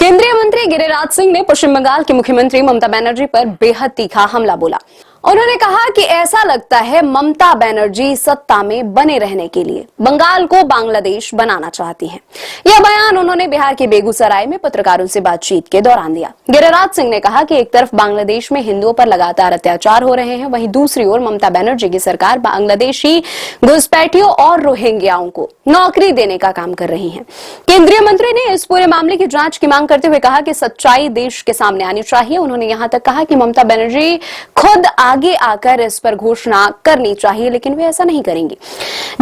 केंद्रीय मंत्री गिरिराज सिंह ने पश्चिम बंगाल की मुख्यमंत्री ममता बनर्जी पर बेहद तीखा हमला बोला। उन्होंने कहा कि ऐसा लगता है ममता बनर्जी सत्ता में बने रहने के लिए बंगाल को बांग्लादेश बनाना चाहती हैं। यह बयान उन्होंने बिहार के बेगूसराय में पत्रकारों से बातचीत के दौरान दिया। गिरिराज सिंह ने कहा कि एक तरफ बांग्लादेश में हिंदुओं पर लगातार अत्याचार हो रहे हैं, वहीं दूसरी ओर ममता बनर्जी की सरकार बांग्लादेशी घुसपैठियों और रोहिंग्याओं को नौकरी देने का काम कर रही है। केंद्रीय मंत्री ने इस पूरे मामले की जांच की मांग करते हुए कहा कि सच्चाई देश के सामने आनी चाहिए। उन्होंने यहां तक कहा कि ममता बनर्जी खुद आगे आकर इस पर घोषणा करनी चाहिए, लेकिन वे ऐसा नहीं करेंगी।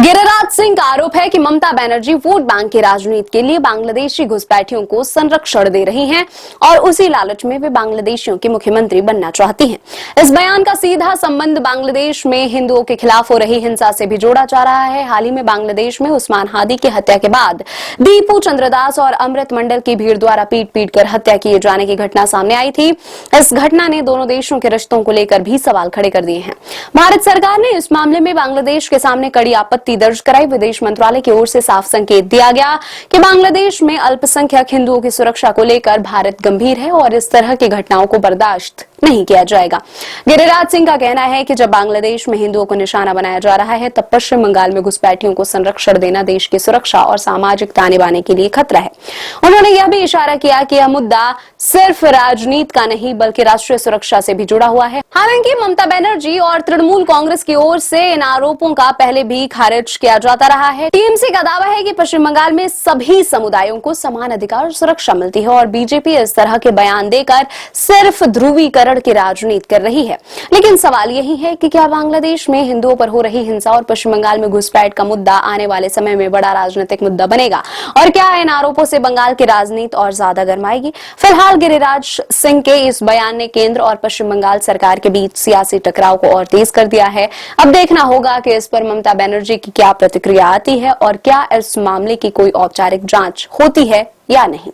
गिरिराज सिंह का आरोप है कि ममता बनर्जी वोट बैंक की राजनीति के लिए बांग्लादेशी घुसपैठियों को संरक्षण दे रही हैं और उसी लालच में वे बांग्लादेशियों की मुख्यमंत्री बनना चाहती हैं। इस बयान का सीधा संबंध बांग्लादेश में हिंदुओं के खिलाफ हो रही हिंसा से भी जोड़ा जा रहा है। हाल ही में बांग्लादेश में उस्मान हादी की हत्या के बाद दीपू चंद्रदास और अमृत मंडल की भीड़ द्वारा पीट कर हत्या किए जाने की घटना सामने आई थी। इस घटना ने दोनों देशों के रिश्तों को लेकर भी सवाल खड़े कर दिए हैं। भारत सरकार ने इस मामले में बांग्लादेश के सामने कड़ी आपत्ति दर्ज कराई। विदेश मंत्रालय की ओर से साफ संकेत दिया गया कि बांग्लादेश में अल्पसंख्यक हिंदुओं की सुरक्षा को लेकर भारत गंभीर है और इस तरह की घटनाओं को बर्दाश्त नहीं किया जाएगा। गिरिराज सिंह का कहना है कि जब बांग्लादेश में हिंदुओं को निशाना बनाया जा रहा है, तब पश्चिम बंगाल में घुसपैठियों को संरक्षण देना देश की सुरक्षा और सामाजिक ताने बाने के लिए खतरा है। उन्होंने यह भी इशारा किया कि यह मुद्दा सिर्फ राजनीति का नहीं बल्कि राष्ट्रीय सुरक्षा से भी जुड़ा हुआ है। हालांकि ममता बनर्जी और तृणमूल कांग्रेस की ओर से इन आरोपों का पहले भी खारिज किया जाता रहा है। टीएमसी का दावा है कि पश्चिम बंगाल में सभी समुदायों को समान अधिकार और सुरक्षा मिलती है और बीजेपी इस तरह के बयान देकर सिर्फ ध्रुवीकरण की राजनीति कर रही है। लेकिन सवाल यही है कि क्या बांग्लादेश में हिंदुओं पर हो रही हिंसा और पश्चिम बंगाल में घुसपैठ का मुद्दा आने वाले समय में बड़ा राजनीतिक मुद्दा बनेगा और क्या इन आरोपों से बंगाल की राजनीति और ज्यादा गर्माएगी? फिलहाल गिरिराज सिंह के इस बयान ने केंद्र और पश्चिम बंगाल सरकार के बीच सियासी टकराव को और तेज कर दिया है। अब देखना होगा कि इस पर ममता बनर्जी की क्या प्रतिक्रिया आती है और क्या इस मामले की कोई औपचारिक जांच होती है या नहीं।